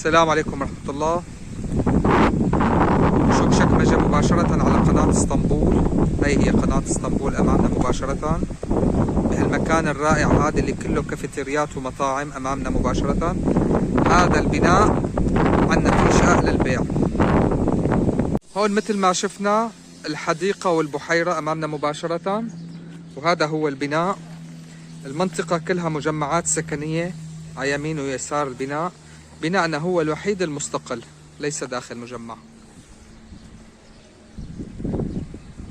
السلام عليكم ورحمة الله. شوك شكمجة مباشرة على قناة اسطنبول. هي هي قناة اسطنبول أمامنا مباشرة بهالمكان الرائع هذا اللي كله كافيتريات ومطاعم أمامنا مباشرة. هذا البناء عندنا في شقق للبيع. هون مثل ما شفنا الحديقة والبحيرة أمامنا مباشرة، وهذا هو البناء. المنطقة كلها مجمعات سكنية على يمين ويسار البناء. بناءنا هو الوحيد المستقل، ليس داخل مجمع.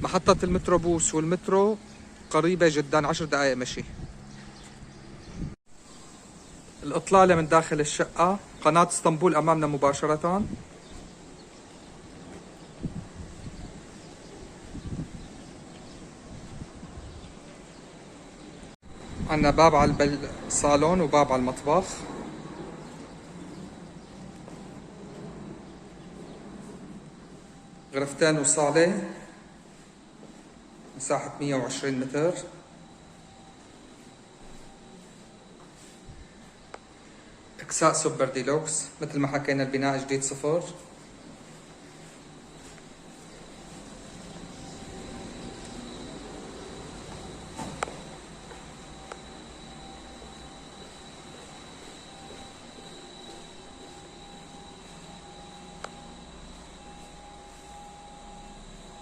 محطة المتروبوس والمترو قريبة جدا، 10 دقائق مشي. الإطلالة من داخل الشقة، قناة اسطنبول أمامنا مباشرة. عندنا باب على الصالون وباب على المطبخ. غرفتين وصالة، مساحة 120 متر. إكساء سوبر ديلوكس، مثل ما حكينا البناء جديد صفر.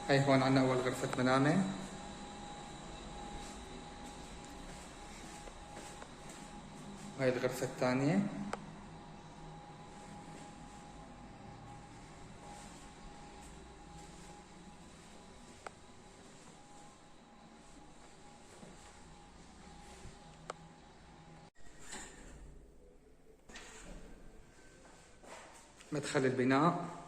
هي هون عنا أول غرفة منامة. وهي الغرفة الثانية. مدخل البناء.